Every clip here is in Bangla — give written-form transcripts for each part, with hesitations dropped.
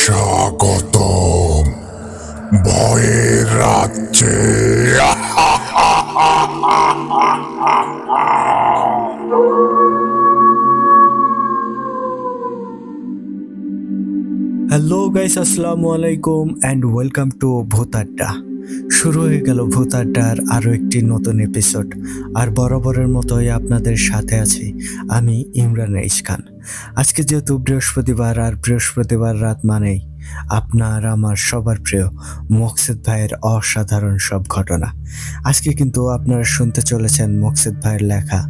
স্বাগতম ভয়ের রাজ্যে। হ্যালো গাইস, আসসালামু আলাইকুম অ্যান্ড ওয়েলকাম টু ভূত আড্ডা। শুরু হয়ে গেল ভূত আড্ডার আরও একটি নতুন এপিসোড। আর বরাবরের মতোই আপনাদের সাথে আছি আমি ইমরান রাইস খান। আজকে যেহেতু বৃহস্পতিবার, আর বৃহস্পতিবার রাত মানেই আপনার আমার সবার প্রিয় মকসেদ ভাইয়ের অসাধারণ সব ঘটনা। আজকে কিন্তু আপনারা শুনতে চলেছেন মকসেদ ভাইয়ের লেখা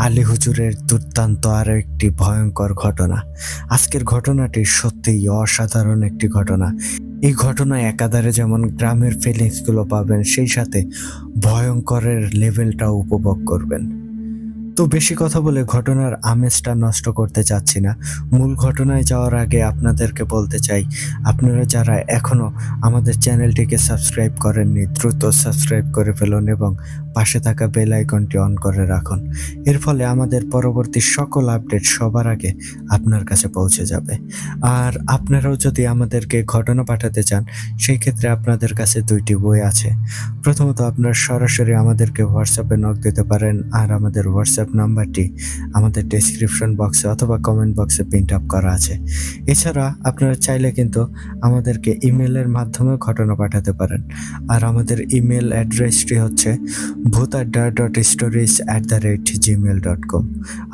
আলী হুজুরের দুর্দান্ত আরও একটি ভয়ঙ্কর ঘটনা। আজকের ঘটনাটি সত্যিই অসাধারণ একটি ঘটনা। এই ঘটনায় একাধারে যেমন গ্রামের ফিলিংসগুলো পাবেন, সেই সাথে ভয়ঙ্করের লেভেলটাও উপভোগ করবেন। তো বেশি কথা বলে ঘটনার আমেজটা নষ্ট করতে চাচ্ছি না। মূল ঘটনায় যাওয়ার আগে আপনাদেরকে বলতে চাই, আপনারা যারা এখনও আমাদের চ্যানেলটিকে সাবস্ক্রাইব করেননি, দ্রুত সাবস্ক্রাইব করে ফেলুন এবং পাশে থাকা বেল আইকনটি অন করে রাখুন। এর ফলে আমাদের পরবর্তী সকল আপডেট সবার আগে আপনার কাছে পৌঁছে যাবে। আর আপনারাও যদি আমাদেরকে ঘটনা পাঠাতে চান, সেই ক্ষেত্রে আপনাদের কাছে দুইটি বই আছে। প্রথমত আপনারা সরাসরি আমাদেরকে হোয়াটসঅ্যাপে নক দিতে পারেন, আর আমাদের হোয়াটসঅ্যাপ নাম্বারটি আমাদের ডেসক্রিপশন বক্সে অথবা কমেন্ট বক্সে প্রিন্ট আপ করা আছে। এছাড়া আপনারা চাইলে কিন্তু আমাদেরকে ইমেলের মাধ্যমে ঘটনা পাঠাতে পারেন, আর আমাদের ইমেল অ্যাড্রেসটি হচ্ছে bhutadda.stories@gmail.com।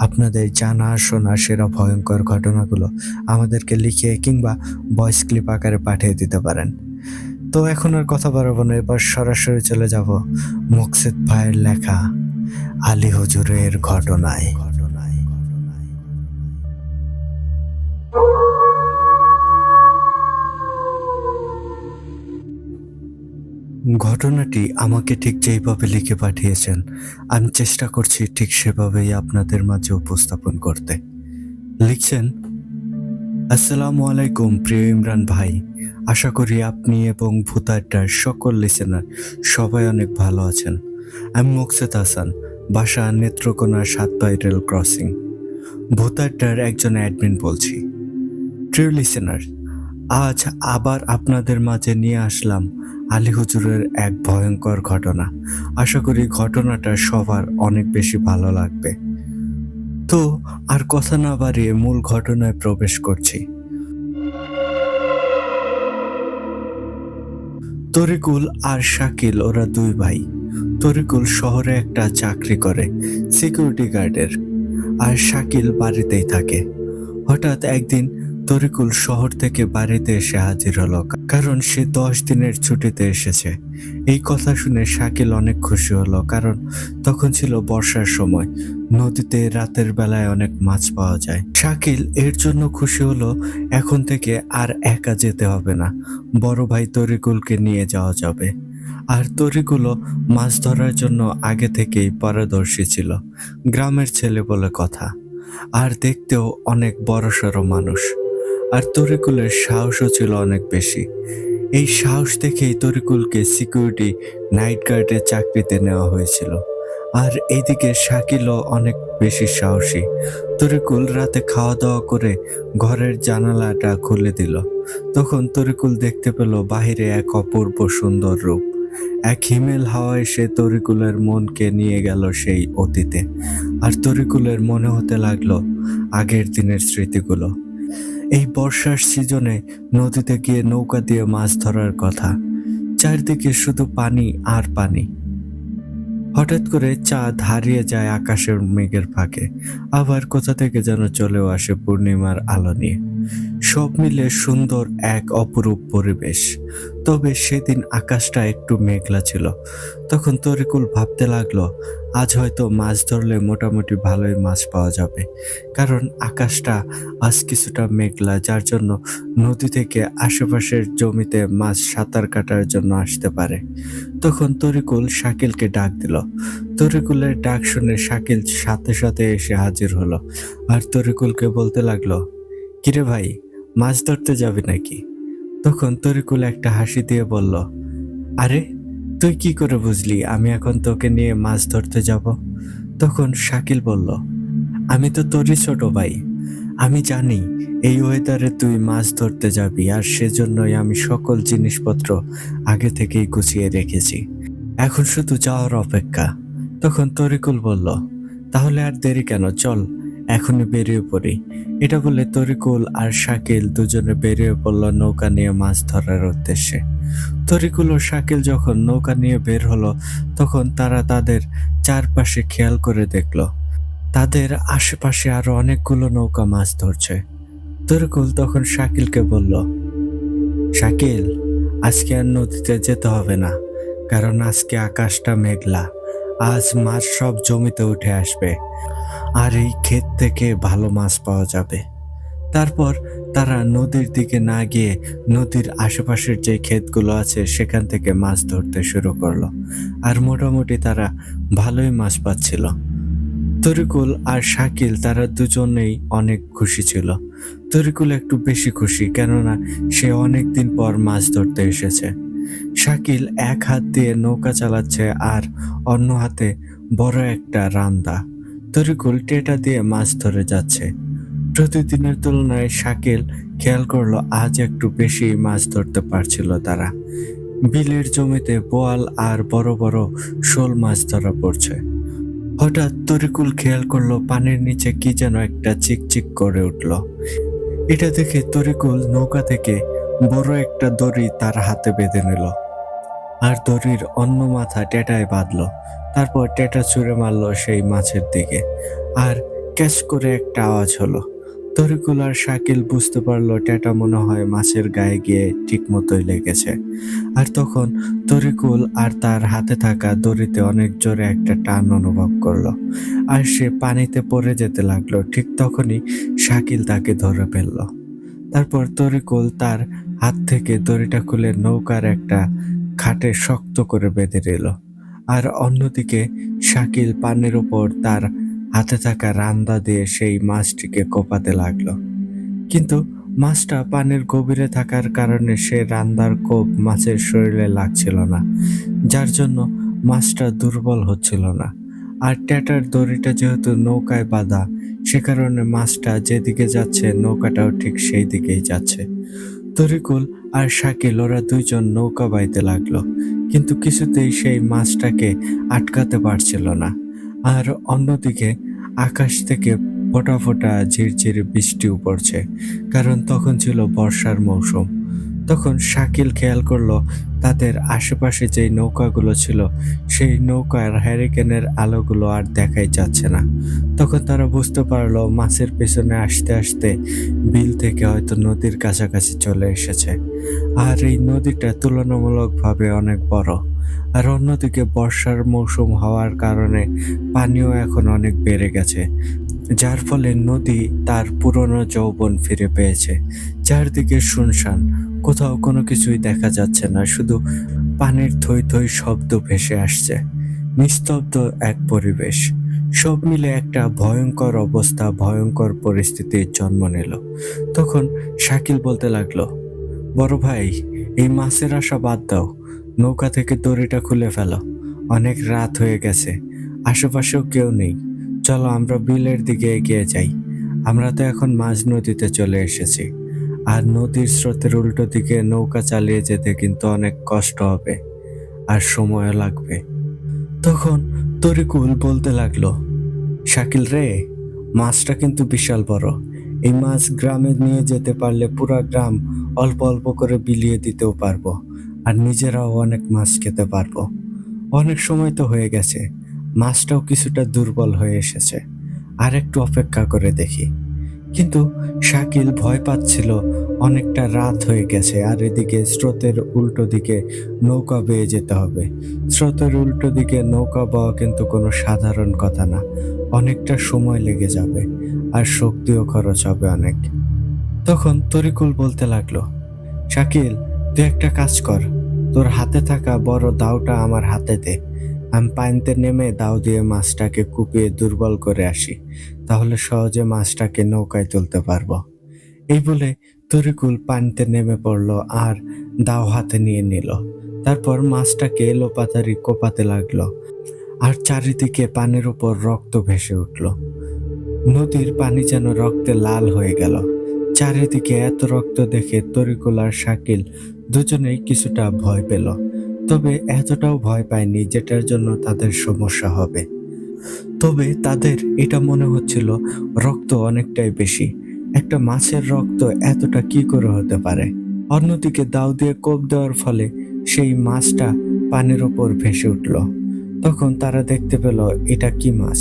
আপনাদের জানা শোনা সেরা ভয়ঙ্কর ঘটনাগুলো আমাদেরকে লিখে কিংবা ভয়েস ক্লিপ আকারে পাঠিয়ে দিতে পারেন। তো এখন আর কথা বাড়াবো না, এবার সরাসরি চলে যাব মকসেদ ভাইয়ের লেখা আলী হুজুরের ঘটনায়। ঘটনাটি আমাকে ঠিক যেইভাবে লিখে পাঠিয়েছেন, আমি চেষ্টা করছি ঠিক সেভাবেই আপনাদের মাঝে উপস্থাপন করতে। লিখছেন, আসসালামু আলাইকুম প্রিয় ইমরান ভাই, আশা করি আপনি এবং ভূত আড্ডার সকল লিসেনার সবাই অনেক ভালো আছেন। আমি মকসেদ হাসান, বাসা নেত্রকোনা ৭ রেল ক্রসিং, ভূত আড্ডার একজন অ্যাডমিন বলছি। প্রিয় লিসেনার, আজ আবার আপনাদের মাঝে নিয়ে আসলাম আলী হুজুরের এক ভয়ঙ্কর ঘটনা। আশা করি ঘটনাটা সবার অনেক বেশি ভালো লাগবে। তো আর কথা না বাড়িয়ে মূল ঘটনায় প্রবেশ করছি। তরিকুল আর শাকিল ওরা দুই ভাই। তরিকুল শহরে একটা চাকরি করে সিকিউরিটি গার্ডের, আর শাকিল বাড়িতেই থাকে। হঠাৎ একদিন তরিকুল শহর থেকে বাড়িতে এসে হাজির হলো, কারণ সে 10 দিনের ছুটিতে এসেছে। এই কথা শুনে শাকিল অনেক খুশি হলো, কারণ তখন ছিল বর্ষার সময়, নদীতে রাতের বেলায় অনেক মাছ পাওয়া যায়। শাকিল এর জন্য খুশি হলো, এখন থেকে আর একা যেতে হবে না, বড় ভাই তরিকুলকে নিয়ে যাওয়া যাবে। আর তরিকুলও মাছ ধরার জন্য আগে থেকেই পারদর্শী ছিল, গ্রামের ছেলে বলে কথা, আর দেখতেও অনেক বড়সড় মানুষ। আর তরিকুলের সাহসও ছিল অনেক বেশি। এই সাহস দেখেই তরিকুলকে সিকিউরিটি নাইট গার্ডের চাকরিতে নেওয়া হয়েছিল। আর এইদিকে শাকিলও অনেক বেশি সাহসী। তরিকুল রাতে খাওয়া দাওয়া করে ঘরের জানালাটা খুলে দিল। তখন তরিকুল দেখতে পেল বাহিরে এক অপূর্ব সুন্দর রূপ। এক হিমেল হাওয়া এসে তরিকুলের মনকে নিয়ে গেল সেই অতীতে। আর তরিকুলের মনে হতে লাগলো আগের দিনের স্মৃতিগুলো। এই বর্ষার সিজনে নদীতে গিয়ে নৌকা দিয়ে মাছ ধরার কথা। চারদিকে শুধু পানি আর পানি। হঠাৎ করে চাঁদ হারিয়ে যায় আকাশের মেঘের ফাঁকে, আবার কোথা থেকে যেন চলেও আসে পূর্ণিমার আলো নিয়ে। সব মিলে সুন্দর এক অপরূপ পরিবেশ। তবে সেদিন আকাশটা একটু মেঘলা ছিল। তখন তরিকুল ভাবতে লাগলো, আজ হয়তো মাছ ধরলে মোটামুটি ভালোই মাছ পাওয়া যাবে, কারণ আকাশটা আজ কিছুটা মেঘলা, যার জন্য নদী থেকে আশেপাশের জমিতে মাছ সাঁতার কাটার জন্য আসতে পারে। তখন তরিকুল শাকিলকে ডাক দিল। তরিকুলের ডাক শুনে শাকিল সাথে সাথে এসে হাজির হলো, আর তরিকুলকে বলতে লাগলো, কিরে ভাই, মাছ ধরতে যাবি নাকি? তখন তরিকুল একটা হাসি দিয়ে বলল, আরে তুই কি করে বুঝলি আমি এখন তোকে নিয়ে মাছ ধরতে যাব? তখন শাকিল বলল, আমি তো তোরই ছোট ভাই, আমি জানি এই ওয়েদারে তুই মাছ ধরতে যাবি, আর সেজন্যই আমি সকল জিনিসপত্র আগে থেকেই গুছিয়ে রেখেছি। এখন শুধু যাওয়ার অপেক্ষা। তখন তরিকুল বলল, তাহলে আর দেরি কেন, চল এখনই বেরিয়ে পড়ি। এটা বলে তরিকুল আর শাকিল দুজনে বেরিয়ে পড়ল নৌকা নিয়ে মাছ ধরার উদ্দেশ্যে। তরিকুল ও শাকিল যখন নৌকা নিয়ে বের হলো, তখন তারা তাদের চারপাশে খেয়াল করে দেখলো তাদের আশেপাশে আরো অনেকগুলো নৌকা মাছ ধরছে। তরিকুল তখন শাকিলকে বলল, শাকিল, আজকে আর নদীতে যেতে হবে না, কারণ আজকে আকাশটা মেঘলা। আজ মাছ সব জমিতে উঠে আসবে, আর এই ক্ষেত থেকে ভালো মাছ পাওয়া যাবে। তারপর তারা নদীর দিকে না গিয়ে নদীর আশেপাশের যে ক্ষেতগুলো আছে সেখান থেকে মাছ ধরতে শুরু করলো। আর মোটামুটি তারা ভালোই মাছ পাচ্ছিল। তরিকুল আর শাকিল তারা দুজনেই অনেক খুশি ছিল। তরিকুল একটু বেশি খুশি, কেননা সে অনেকদিন পর মাছ ধরতে এসেছে। শাকিল এক হাত দিয়ে নৌকা চালাচ্ছে আর অন্য হাতে বড় একটা রান্দা। তরিকুল টেটা দিয়ে মাছ ধরে যাচ্ছে। প্রতিদিনের তুলনায় শাকিল খেয়াল করলো আজ একটু বেশি মাছ ধরতে পারছিল তারা। বিলের জমিতে বোয়াল আর বড় বড় শোল মাছ ধরা পড়ছে। হঠাৎ তরিকুল খেয়াল করলো পানির নিচে কি যেন একটা চিকচিক করে উঠল। এটা দেখে তরিকুল নৌকা থেকে বড় একটা দড়ি তার হাতে বেঁধে নিল, আর দড়ির অন্য মাথা টেটায় বাঁধলো। তারপর টেটা ছুঁড়ে মারলো সেই মাছের দিকে, আর ক্যাচ করে একটা আওয়াজ হলো। তরিকুল আর শাকিল বুঝতে পারলো টেটা মনে হয় মাছের গায়ে গিয়ে ঠিক মতোই লেগেছে। আর তখন তরিকুল আর তার হাতে থাকা দড়িতে অনেক জোরে একটা টান অনুভব করলো, আর সে পানিতে পড়ে যেতে লাগলো। ঠিক তখনই শাকিল তাকে ধরে ফেললো। তারপর তরিকুল তার হাত থেকে দড়িটা খুলে নৌকার একটা খাটে শক্ত করে বেঁধে দিল, আর অন্যদিকে শাকিল পানির উপর তার হাতে থাকা রান্দা দিয়ে সেই মাছটিকে কোপাতে লাগলো। কিন্তু মাছটা পানির গভীরে থাকার কারণে সে রান্দার কোপ মাছের শরীরে লাগছিল না, যার জন্য মাছটা দুর্বল হচ্ছিল না। আর ট্যাটার দড়িটা যেহেতু নৌকায় বাঁধা, সে কারণে মাছটা যেদিকে যাচ্ছে নৌকাটাও ঠিক সেই দিকেই যাচ্ছে। তরিকুল আর শাকিল ওরা দুইজন নৌকা বাইতে লাগলো, কিন্তু কিছুতেই সেই মাছটাকে আটকাতে পারছিল না। আর অন্যদিকে আকাশ থেকে ফোঁটা ফোঁটা ঝিরঝিরে বৃষ্টিও পড়ছে, কারণ তখন ছিল বর্ষার মৌসুম। তখন শাকিল খেয়াল করলো তাদের আশেপাশে যেই নৌকাগুলো ছিল সেই নৌকার হ্যারিকেনের আলোগুলো আর দেখাই যাচ্ছে না। তখন তারা বুঝতে পারলো মাছের পেছনে আসতে আসতে বিল থেকে হয়তো নদীর কাছাকাছি চলে এসেছে, আর এই নদীটা তুলনামূলকভাবে অনেক বড়। আর অন্যদিকে বর্ষার মৌসুম হওয়ার কারণে পানিও এখন অনেক বেড়ে গেছে, যার ফলে নদী তার পুরনো যৌবন ফিরে পেয়েছে। চারদিকে শুনশান, কোথাও কোনো কিছুই দেখা যাচ্ছে না, শুধু পানির থই থই শব্দ ভেসে আসছে। নিস্তব্ধ এক পরিবেশ, সব মিলে একটা ভয়ঙ্কর অবস্থা, ভয়ঙ্কর পরিস্থিতির জন্ম নিল। তখন শাকিল বলতে লাগলো, বড় ভাই, এই মাছের আশা বাদ দাও, নৌকা থেকে দড়িটা খুলে ফেলো। অনেক রাত হয়ে গেছে, আশেপাশেও কেউ নেই। চলো আমরা বিলের দিকে এগিয়ে যাই। আমরা তো এখন মাঝ নদীতে চলে এসেছি, আর নদীর স্রোতের উল্টো দিকে নৌকা চালিয়ে যেতে কিন্তু অনেক কষ্ট হবে, আর সময়ও লাগবে। তখন তরিকুল বলতে লাগলো, শাকিল রে, মাছটা কিন্তু বিশাল বড়। এই মাছ গ্রামে নিয়ে যেতে পারলে পুরা গ্রাম অল্প অল্প করে বিলিয়ে দিতেও পারবো, আর নিজেরাও অনেক মাছ খেতে পারবো। অনেক সময় তো হয়ে গেছে, মাছটাও কিছুটা দুর্বল হয়ে এসেছে, আর একটু অপেক্ষা করে দেখি। কিন্তু শাকিল ভয় পাচ্ছিল, অনেকটা রাত হয়ে গেছে, আর এদিকে স্রোতের উল্টো দিকে নৌকা বেয়ে যেতে হবে। স্রোতের উল্টো দিকে নৌকা বওয়া কিন্তু কোনো সাধারণ কথা না, অনেকটা সময় লেগে যাবে, আর শক্তিও খরচ হবে অনেক। তখন তরিকুল বলতে লাগলো, শাকিল, তুই একটা কাজ কর, তোর হাতে থাকা বড় দাওটা আমার হাতে দে। আমি পানিতে নেমে দাও দিয়ে মাছটাকে কুপিয়ে দুর্বল করে আসি, তাহলে সহজে মাছটাকে নৌকায় তুলতে পারবো। এই বলে তরিকুল পানিতে নেমে পড়লো আর দাও হাতে নিয়ে নিল। তারপর মাছটাকে এলোপাতাড়ি কোপাতে লাগলো, আর চারিদিকে পানির উপর রক্ত ভেসে উঠল। নদীর পানি যেন রক্তে লাল হয়ে গেল। চারিদিকে এত রক্ত দেখে তরিকুল আর শাকিল দুজনেই কিছুটা ভয় পেল, তবে এতটাও ভয় পায়নি যেটার জন্য তাদের সমস্যা হবে। তবে তাদের এটা মনে হচ্ছিল রক্ত অনেকটাই বেশি। একটা মাছের রক্ত এতটা কি করে হতে পারে? অন্যদিকে দাও দিয়ে কোপ দেওয়ার ফলে সেই মাছটা পানির ওপর ভেসে উঠল। তখন তারা দেখতে পেল এটা কি মাছ।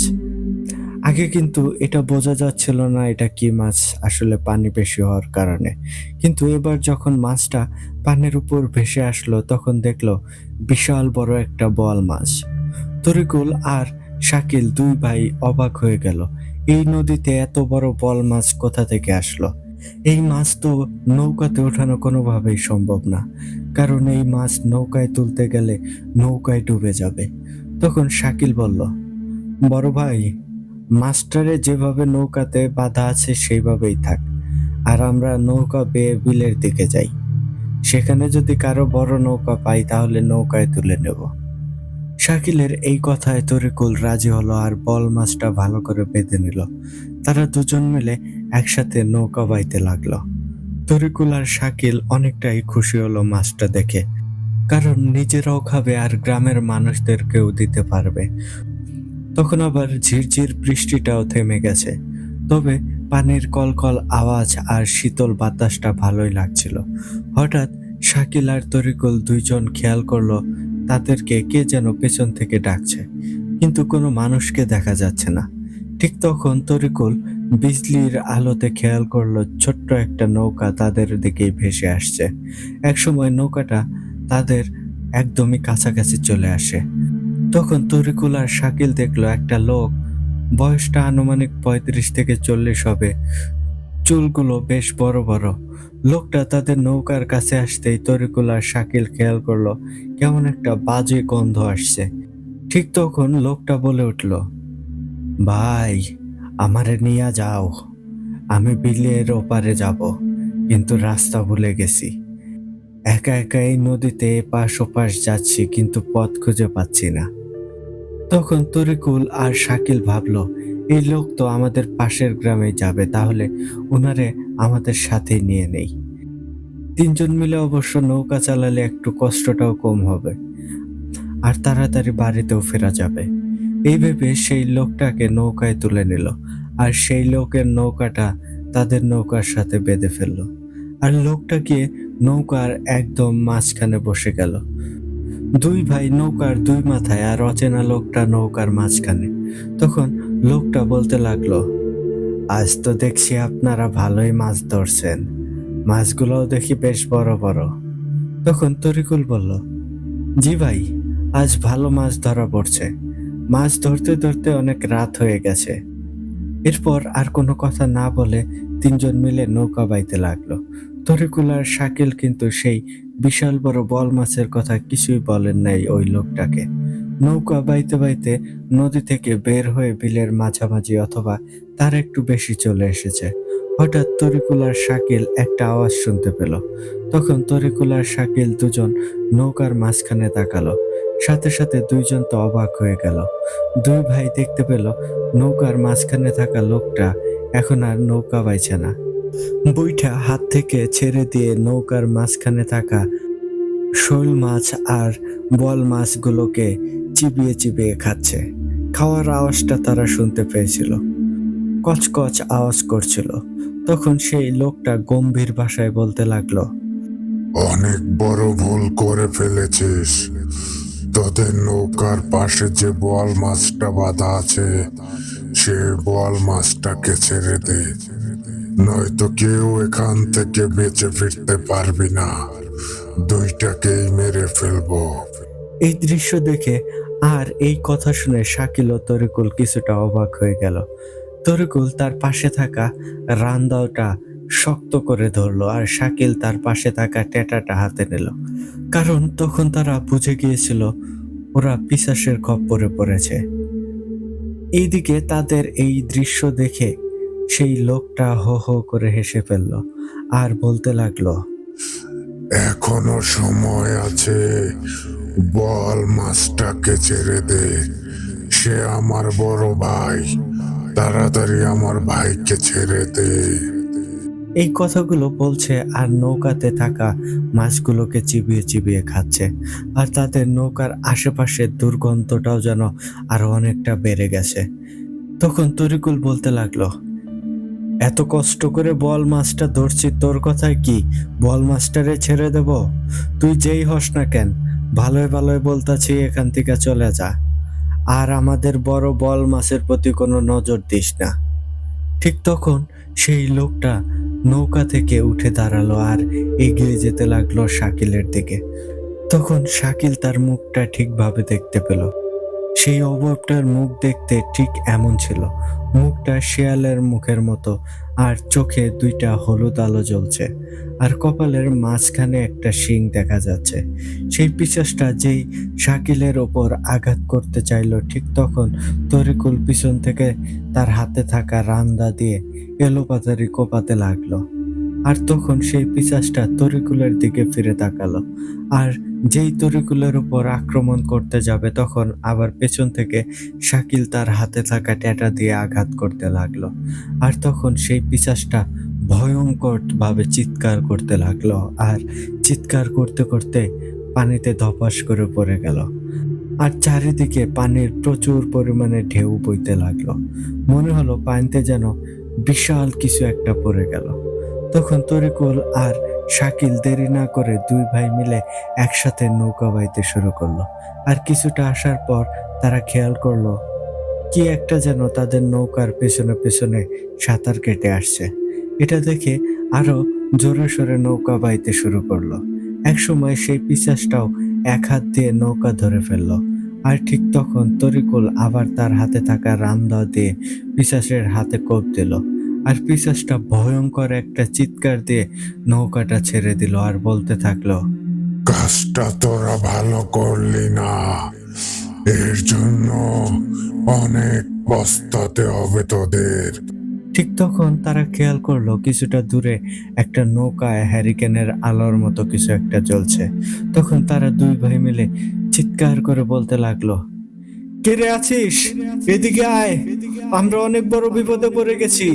আগে কিন্তু এটা বোঝা যাচ্ছিল না এটা কি মাছ, আসলে পানি বেশি হওয়ার কারণে। কিন্তু এবার যখন মাছটা পানির উপর ভেসে আসলো তখন দেখলো বিশাল বড় একটা বোয়াল মাছ। তরিকুল আর শাকিল দুই ভাই অবাক হয়ে গেল। এই নদীতে এত বড় বোয়াল মাছ কোথা থেকে আসলো? এই মাছ তো নৌকাতে ওঠানো কোনোভাবেই সম্ভব না, কারণ এই মাছ নৌকায় তুলতে গেলে নৌকায় ডুবে যাবে। তখন শাকিল বলল, বড় ভাই, মাস্টারে যেভাবে নৌকাতে বাঁধা আছে সেইভাবেই থাক, আর আমরা নৌকা বেয়ে বিলের দিকে যাই। সেখানে যদি কারো বড় নৌকা পাই তাহলে নৌকায় তুলে নেব। শাকিলের এই কথায় তরিকুল রাজি হলো আর বল মাছটা ভালো করে বেঁধে নিল। তারা দুজন মিলে একসাথে নৌকা বাইতে লাগলো। তরিকুল আর শাকিল অনেকটাই খুশি হলো মাছটা দেখে, কারণ নিজেরাও খাবে আর গ্রামের মানুষদেরকেও দিতে পারবে। তখন আবার ঝিরঝির বৃষ্টিটাও থেমে গেছে, তবে পানির কলকল আওয়াজ আর শীতল বাতাসটা ভালোই লাগছিল। হঠাৎ শাকিল আর তরিকুল দুইজন খেয়াল করলো তাদেরকে কে যেন পেছন থেকে ডাকছে, কিন্তু কোনো মানুষকে দেখা যাচ্ছে না। ঠিক তখন তরিকুল বিজলির আলোতে খেয়াল করলো ছোট্ট একটা নৌকা তাদের দিকেই ভেসে আসছে। একসময় নৌকাটা তাদের একদমই কাছাকাছি চলে আসে। তখন তরিকুল আর শাকিল দেখলো একটা লোক, বয়সটা আনুমানিক 35 থেকে 40 হবে, চুলগুলো বেশ বড় বড়। লোকটা তাদের নৌকার কাছে আসতেই তরিকুল আর শাকিল খেয়াল করলো কেমন একটা বাজে গন্ধ আসছে। ঠিক তখন লোকটা বলে উঠল, ভাই, আমারে নিয়ে যাও, আমি বিলের ওপারে যাব, কিন্তু রাস্তা ভুলে গেছি। একা একা এই নদীতে এপাশ ওপাশ যাচ্ছি, কিন্তু পথ খুঁজে পাচ্ছি না। তখন তরিকুল আর শাকিল ভাবলো, এই লোক তো আমাদের পাশের গ্রামে যাবে, তাহলে ওনারে আমাদের সাথে নিয়ে নেই। তিনজন মিলে অবশ্য নৌকা চালালে একটু কষ্টটাও কম হবে, আর তাড়াতাড়ি বাড়িতেও ফেরা যাবে। এই ভেবে সেই লোকটাকে নৌকায় তুলে নিল, আর সেই লোকের নৌকাটা তাদের নৌকার সাথে বেঁধে ফেললো। আর লোকটা গিয়ে নৌকার একদম মাঝখানে বসে গেল। দুই ভাই নৌকার দুই মাথায় আর অচেনা লোকটা নৌকার মাঝখানে। তখন লোকটা বলতে লাগলো, আজ তো দেখছি আপনারা ভালোই মাছ ধরছেন, মাছগুলোও দেখি বেশ বড় বড়। তখন তরিকুল বলল, জি ভাই, আজ ভালো মাছ ধরা পড়ছে, মাছ ধরতে ধরতে অনেক রাত হয়ে গেছে। এরপর আর কোনো কথা না বলে তিনজন মিলে নৌকা বাইতে লাগলো। তরিকুল আর শাকিল কিন্তু সেই বিশাল বড় বল মাছের কথা কিছুই বলেন নাই ওই লোকটাকে। নৌকা বাইতে বাইতে নদী থেকে বের হয়ে বিলের মাঝামাঝি অথবা তার একটু বেশি চলে এসেছে। হঠাৎ তরিকুল আর শাকিল একটা আওয়াজ শুনতে পেল। তখন তরিকুল আর শাকিল দুজন নৌকার মাঝখানে তাকালো। সাথে সাথে দুইজন তো অবাক হয়ে গেল। দুই ভাই দেখতে পেল নৌকার মাঝখানে থাকা লোকটা এখন আর নৌকা বাইছে না, বইটা হাত থেকে ছেড়ে দিয়ে নৌকার মাঝখানে থাকা শোল মাছ আর বল মাছগুলোকে চিবিয়ে চিবিয়ে খাচ্ছে। খাওয়ার আওয়াজটা তারা শুনতে পেয়েছিল, কচকচ আওয়াজ করছিল। তখন সেই লোকটা গম্ভীর ভাষায় বলতে লাগলো, অনেক বড় ভুল করে ফেলেছিস। তোদের নৌকার পাশে যে বোয়াল মাছটা বাঁধা আছে, সে বোয়াল মাছটাকে ছেড়ে দে, নয়তো কেউ এখান থেকে বেঁচে ফিরতে পারবি না। দুইটাকেই মেরে ফেলবো। এই দৃশ্য দেখে আর এই কথা শুনে শাকিল ও তরিকুল কিছুটা অবাক হয়ে গেল। তরিকুল তার পাশে থাকা রান্দাওটা শক্ত করে ধরলো আর শাকিল তার পাশে থাকা টেটাটা হাতে নিল, কারণ তখন তারা বুঝে গিয়েছিল ওরা পিশাচের খপ্পরে পড়েছে। এইদিকে তাদের এই দৃশ্য দেখে সেই লোকটা হো হো করে হেসে ফেলল আর বলতে লাগলো, এখনো সময় আছে, বল মাছটাকে ছেড়ে দে, সে আমার বড় ভাই, তাড়াতাড়ি আমার ভাইকে ছেড়ে দে। এই কথাগুলো বলছে আর নৌকাতে থাকা মাছগুলোকে চিবিয়ে চিবিয়ে খাচ্ছে। আর তাদের নৌকার আশেপাশের দুর্গন্ধটাও যেন আরো অনেকটা বেড়ে গেছে। তখন তরিকুল বলতে লাগলো, এত কষ্ট করে বল মাছটা ধরছি, তোর কথায় কি বল মাছটারে ছেড়ে দেব? তুই যেই হস না কেন, ভালোই ভালোই বলতাছি এখান থেকে চলে যা। আর আমাদের বড় বল মাছের প্রতি কোনো নজর দিস না। ঠিক তখন সেই লোকটা নৌকা থেকে উঠে দাঁড়ালো আর এগিয়ে যেতে লাগলো শাকিলের দিকে। তখন শাকিল তার মুখটা ঠিকভাবে দেখতে পেল। সেই অবয়বটার মুখ দেখতে ঠিক এমন ছিল। মুখটা শেয়ালের মুখের মতো, আর চোখে দুইটা হলুদ আলো জ্বলছে, আর কপালের মাঝখানে একটা শিং দেখা যাচ্ছে। সেই পিশাচটা যেই শাকিলের ওপর আঘাত করতে চাইলো, ঠিক তখন তরিকুল পিছন থেকে তার হাতে থাকা রান্দা দিয়ে এলোপাতাড়ি কোপাতে লাগলো। আর তখন সেই পিশাচটা তরিকুলের দিকে ফিরে তাকালো, আর যেই তরিকুলের উপর আক্রমণ করতে যাবে তখন আবার পেছন থেকে শাকিল তার হাতে থাকা ট্যাটা দিয়ে আঘাত করতে লাগলো। আর তখন সেই পিশাচটা ভয়ঙ্কর ভাবে চিৎকার করতে লাগলো, আর চিৎকার করতে করতে পানিতে ধপাস করে পড়ে গেল। আর চারিদিকে পানির প্রচুর পরিমাণে ঢেউ বইতে লাগলো। মনে হলো পানিতে যেন বিশাল কিছু একটা পড়ে গেল। তখন তরিকুল আর শাকিল দেরি না করে দুই ভাই মিলে একসাথে নৌকা বাইতে শুরু করলো। আর কিছুটা আসার পর তারা খেয়াল করলো কি একটা যেন তাদের নৌকার পেছনে পেছনে সাঁতার কেটে আসছে। এটা দেখে আরো জোরে সোরে নৌকা বাইতে শুরু করলো। একসময় সেই পিশাচটাও এক হাত দিয়ে নৌকা ধরে ফেললো। আর ঠিক তখন তরিকুল আবার তার হাতে থাকা রান্দা দিয়ে পিশাচের হাতে কোপ দিল। আর পিশাচটা ভয়ঙ্কর একটা চিৎকার দিয়ে নৌকাটা ছেড়ে দিল আর বলতে থাকলো, কাজটা তোরা ভালো করলি না, এর জন্য অনেক পস্তাতে হবে তোদের। ঠিক তখন তারা খেয়াল করলো কিছুটা দূরে একটা নৌকায় হ্যারিকেনের আলোর মতো কিছু একটা জ্বলছে। তখন তারা দুই ভাই মিলে চিৎকার করে বলতে লাগলো, কে রে আছিস, এদিকে আয়, আমরা অনেক বড় বিপদে পড়ে গেছি।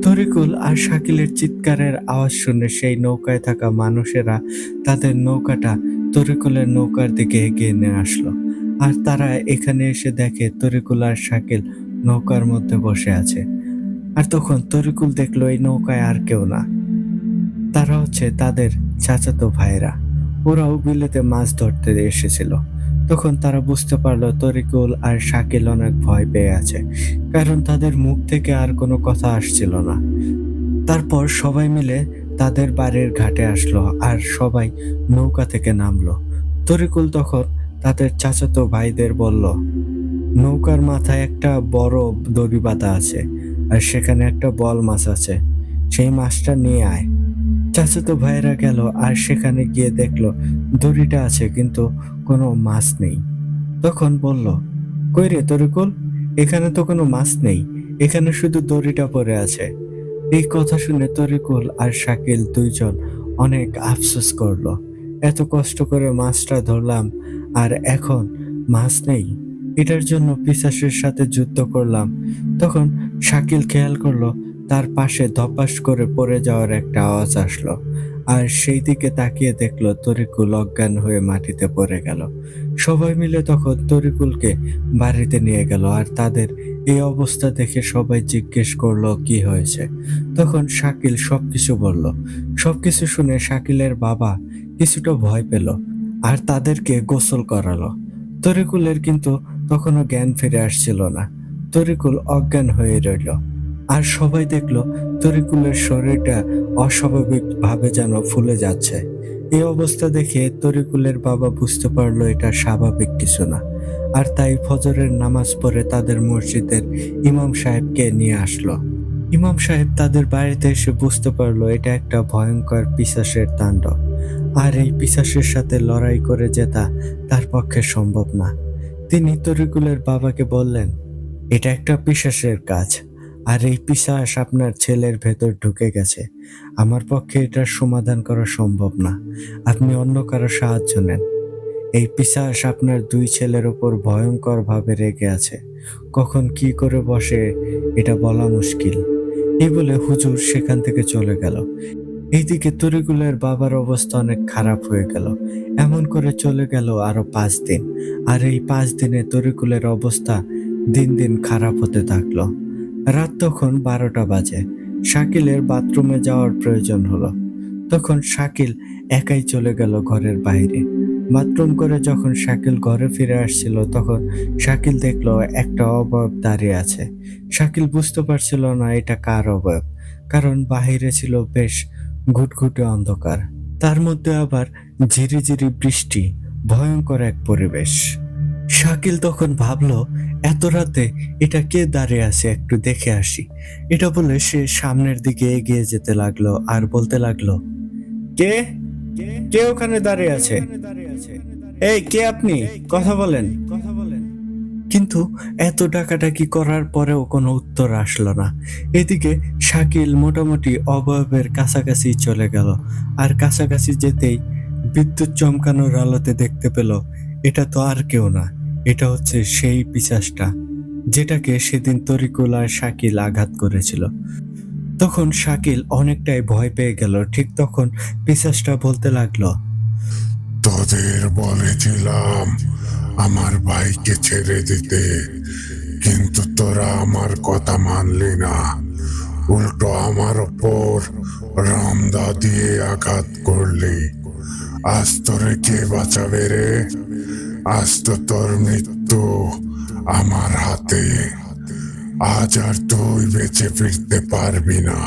তরিকুল আর শাকিলের চিৎকারের আওয়াজ শুনে সেই নৌকায় থাকা মানুষেরা তাদের নৌকাটা তরিকুলের নৌকার দিকে এগিয়ে নিয়ে আসলো। আর তারা এখানে এসে দেখে তরিকুল আর শাকিল নৌকার মধ্যে বসে আছে। আর তখন তরিকুল দেখলো এই নৌকায় আর কেউ না, তারা হচ্ছে তাদের চাচাতো ভাইরা। ওরাও বিলেতে মাছ ধরতে এসেছিল। তখন তারা বুঝতে পারলো তরিকুল আর শাকিল অনেক ভয় পেয়ে আছে, কারণ তাদের মুখ থেকে আর কোনো কথা আসছিল না। তারপর সবাই মিলে তাদের বাড়ির ঘাটে আসলো আর সবাই নৌকা থেকে নামলো। তরিকুল তখন তাদের চাচাতো ভাইদের বলল, নৌকার মাথায় একটা বড় দড়ি বাঁধা আছে, আর সেখানে একটা বল মাছ আছে, সেই মাছটা নিয়ে আয়। চাচাতো ভাইরা গেল আর সেখানে গিয়ে দেখলো দড়িটা আছে কিন্তু কোনো মাছ নেই। তখন বলল, কই রে তরিকুল, এখানে তো কোনো মাছ নেই, এখানে শুধু দড়িটা পড়ে আছে। এই কথা শুনে তরিকুল আর শাকিল দুইজন অনেক আফসোস করলো। এত কষ্ট করে মাছটা ধরলাম আর এখন মাছ নেই, এটার জন্য পিশাচের সাথে যুদ্ধ করলাম। তখন শাকিল খেয়াল করলো তার পাশে ধপাস করে পড়ে যাওয়ার একটা আওয়াজ আসলো, আর সেই দিকে তাকিয়ে দেখলো তরিকুল অজ্ঞান হয়ে মাটিতে পড়ে গেল। সবাই মিলে তখন তরিকুলকে বাড়িতে নিয়ে গেল, আর তাদের এই অবস্থা দেখে সবাই জিজ্ঞেস করলো কি হয়েছে। তখন শাকিল সবকিছু বলল। সবকিছু শুনে শাকিলের বাবা কিছুটা ভয় পেল আর তাদেরকে গোসল করালো। তরিকুলের কিন্তু তখনও জ্ঞান ফিরে আসছিল না। তরিকুল অজ্ঞান হয়ে রইল। আর সবাই দেখলো তরিকুলের শরীরটা অস্বাভাবিক ভাবে যেন ফুলে যাচ্ছে। এই অবস্থা দেখে তরিকুলের বাবা বুঝতে পারলো এটা স্বাভাবিক কিছু না। আর তাই ফজরের নামাজ পড়ে তাদের মসজিদের ইমাম সাহেবকে নিয়ে আসলো। ইমাম সাহেব তাদের বাড়িতে এসে বুঝতে পারলো এটা একটা ভয়ঙ্কর পিশাচের তাণ্ডব, আর এই পিশাচের সাথে লড়াই করে জেতা তার পক্ষে সম্ভব না। তিনি তরিকুলের বাবাকে বললেন, এটা একটা পিশাচের কাজ, আর এই পিশাচ আপনার ছেলের ভেতর ঢুকে গেছে। আমার পক্ষে এটার সমাধান করা সম্ভব না, আপনি অন্য কারো সাহায্য নেন। এই পিশাচ আপনার দুই ছেলের ওপর ভয়ঙ্কর ভাবে রেগে আছে, কখন কি করে বসে এটা বলা মুশকিল। এই বলে হুজুর সেখান থেকে চলে গেল। এইদিকে তরিকুলের বাবার অবস্থা অনেক খারাপ হয়ে গেল। এমন করে চলে গেল আরো 5 দিন। আর এই 5 দিনে তরিকুলের অবস্থা দিন দিন খারাপ হতে থাকলো। রাত তখন 12টা বাজে। শাকিলের বাথরুমে যাওয়ার প্রয়োজন হলো। তখন শাকিল একাই চলে গেল ঘরের বাইরে। বাথরুম করে যখন শাকিল ঘরে ফিরে আসছিল তখন শাকিল দেখলো একটা অবয়ব দাঁড়িয়ে আছে। শাকিল বুঝতে পারছিল না এটা কার অবয়ব, কারণ বাহিরে ছিল বেশ ঘুটঘুটে অন্ধকার, তার মধ্যে আবার ঝিরিঝিরি বৃষ্টি, ভয়ঙ্কর এক পরিবেশ। শাকিল তখন ভাবলো এত রাতে এটা কে দাঁড়িয়ে আছে, একটু দেখে আসি। এটা বলে সে সামনের দিকে এগিয়ে যেতে লাগলো আর বলতে লাগলো, কে কে ওখানে দাঁড়িয়ে আছে? এই কে আপনি? কথা বলেন। কিন্তু এত ডাকাডাকি করার পরেও কোনো উত্তর আসলো না। এদিকে শাকিল মোটামুটি অবয়বের কাছাকাছি চলে গেল। আর কাছাকাছি যেতেই বিদ্যুৎ চমকানোর আলোতে দেখতে পেল এটা তো আর কেউ না, এটা হচ্ছে সেই পিশাচটা যেটাকে সেদিন তরিকুল আর শাকিল আঘাত করেছিল। তখন শাকিল অনেকটাই ভয় পেয়ে গেল। ঠিক তখন পিশাচটা বলতে লাগলো, তোদের বলেছিলাম আমার ভাইকে ছেড়ে দিতে, কিন্তু তোরা আমার কথা মানলি না, উল্টো আমার ওপর রামদা দিয়ে আঘাত করলি। আজ তোরে কে বাঁচাবে রে? আজ তো তোর মৃত্যু আমার হাতে। আজ আর তুই বেঁচে ফিরতে পারবি না।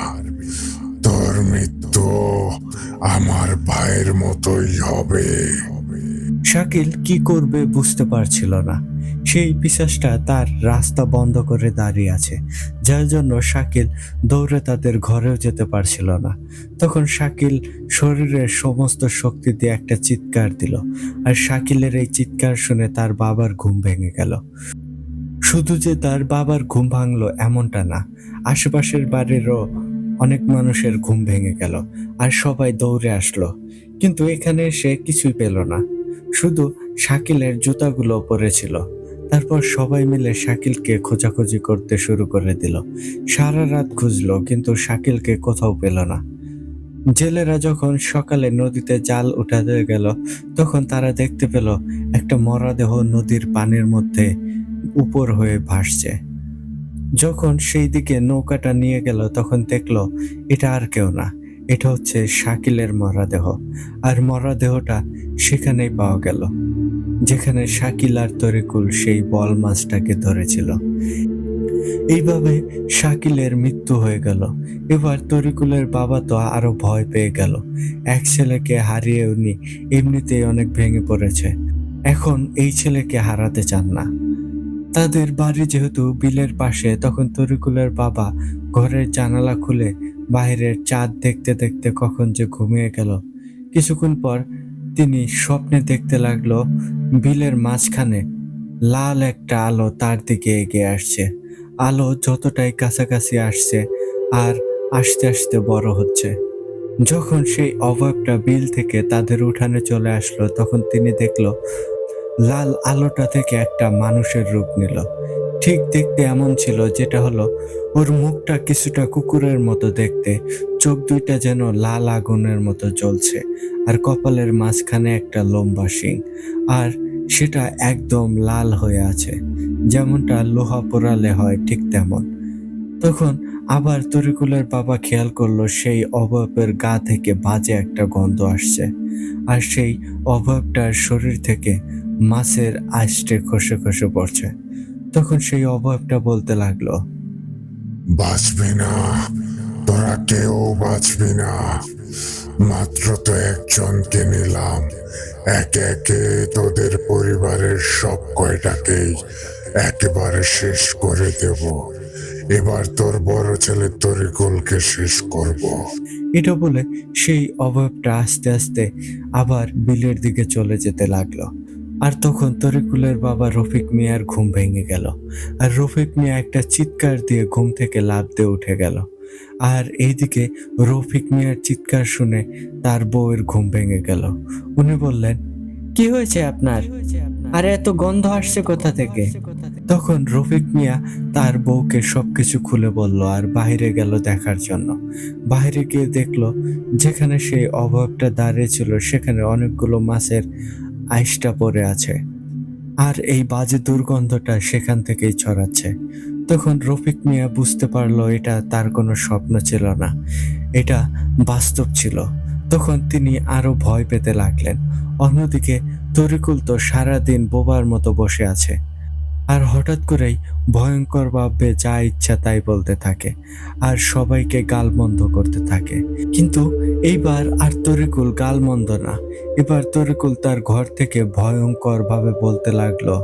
তোর মৃত্যু আমার ভাইয়ের মতোই হবে। শাকিল কি করবে বুঝতে পারছিল না। সেই পিশাচটা তার রাস্তা বন্ধ করে দাঁড়িয়ে আছে, যার জন্য শাকিল দৌড়ে তাদের ঘরেও যেতে পারছিল না। তখন শাকিল শরীরের সমস্ত শক্তি দিয়ে একটা চিৎকার দিল। আর শাকিলের এই চিৎকার শুনে তার বাবার ঘুম ভেঙে গেল। শুধু যে তার বাবার ঘুম ভাঙলো এমনটা না, আশেপাশের বাড়িরও অনেক মানুষের ঘুম ভেঙে গেল আর সবাই দৌড়ে আসলো। কিন্তু এখানে সে কিছুই পেল না, শুধু শাকিলের জুতাগুলো পড়েছিল। তারপর সবাই মিলে শাকিলকে খোঁজাখুঁজি করতে শুরু করে দিল। সারা রাত খুঁজলো কিন্তু শাকিলকে কোথাও পেল না। জেলেরা যখন সকালে নদীতে জাল উঠাতে গেল তখন তারা দেখতে পেল একটা মরদেহ নদীর পানির মধ্যে উপর হয়ে ভাসছে। যখন সেই দিকে নৌকাটা নিয়ে গেল তখন দেখলো এটা আর কেউ না, এটা হচ্ছে শাকিলের মরদেহ। আর মরদেহটা সেখানেই পাওয়া গেল যেখানে শাকিল আর তরিকুল সেই বল মাছটাকে ধরেছিল। এইভাবে শাকিলের মৃত্যু হয়ে গেল। এবার তরিকুলের বাবা তো আরো ভয় পেয়ে গেল। এক ছেলেকে হারিয়ে উনি এমনিতেই অনেক ভেঙে পড়েছে, এখন এই ছেলেকে হারাতে চান না। তাদের বাড়ি যেহেতু বিলের পাশে, তখন তরিকুলের বাবা ঘরের জানালা খুলে বাইরের চাঁদ দেখতে দেখতে কখন যে ঘুমিয়ে গেল। কিছুক্ষণ পর তিনি স্বপ্নে দেখতে লাগলো বিলের মাঝখানে লাল একটা আলো তার দিকে এগিয়ে আসছে। আলো যতটাই কাছাকাছি আসছে আর আস্তে আস্তে বড় হচ্ছে। যখন সেই অবয়বটা বিল থেকে তাদের উঠানে চলে আসলো তখন তিনি দেখলো লাল আলোটা থেকে একটা মানুষের রূপ নিল। ঠিক দেখতে এমন ছিল যেটা হলো ওর মুখটা কিছুটা কুকুরের মতো দেখতে, চোখ দুইটা যেন লাল আগুনের মতো জ্বলছে, আর কপালের মাঝখানে একটা লম্বা শিং, আর সেটা একদম লাল হয়ে আছে, যেমনটা লোহা পোড়ালে হয় ঠিক তেমন। তখন আবার তরিকুলের বাবা খেয়াল করলো সেই অবয়বের গা থেকে বাজে একটা গন্ধ আসছে, আর সেই অবয়বটার শরীর থেকে মাছের আষ্টে খসে খসে পড়ছে। তখন সেই অবয়বটা বলতে লাগলো, বাঁচবি না, তোরা কেউ বাঁচবি না। মাত্র তো একজনকে নিলাম, একে একে তোদের পরিবারের সব কয়টাকেই একেবারে শেষ করে দেব। এবার তোর বড় ছেলে তরিকুলকে শেষ করব। এটা বলে সেই অবয়বটা আস্তে আস্তে আবার বিলের দিকে চলে যেতে লাগলো। আর তখন তরিকুলের বাবা রফিক মিয়ার ঘুম ভেঙে গেল, আর রফিক মিয়া একটা চিৎকার দিয়ে ঘুম থেকে লাফ দিয়ে উঠে গেল। আর এইদিকে রফিক মিয়ার চিৎকার শুনে তার বউয়ের ঘুম ভেঙে গেল। উনি বললেন, কি হয়েছে আপনার? আরে এত গন্ধ আসছে কোথা থেকে? তখন রফিক মিয়া তার বউকে সবকিছু খুলে বলল আর বাইরে গেল দেখার জন্য। বাইরে গিয়ে দেখলো যেখানে সেই অভাবটা দাঁড়িয়ে ছিল সেখানে অনেকগুলো মাছের আইসটা পড়ে আছে, আর এই বাজে দুর্গন্ধটা সেখান থেকেই ছড়াচ্ছে। তখন রফিক মিয়া বুঝতে পারলো এটা তার কোনো স্বপ্ন ছিল না, এটা বাস্তব ছিল। তখন তিনি আরো ভয় পেতে লাগলেন। অন্যদিকে তরিকুল তো সারাদিন বোবার মতো বসে আছে, আর হঠাৎ করেই ভয়ঙ্কর ভাবে যা ইচ্ছা তাই বলতে থাকে আর সবাইকে গালমন্দ করতে থাকে। কিন্তু এইবার আর তরিকুল গালমন্দ না, এবার তরিকুল তার ঘর থেকে ভয়ঙ্কর ভাবে বলতে লাগলো,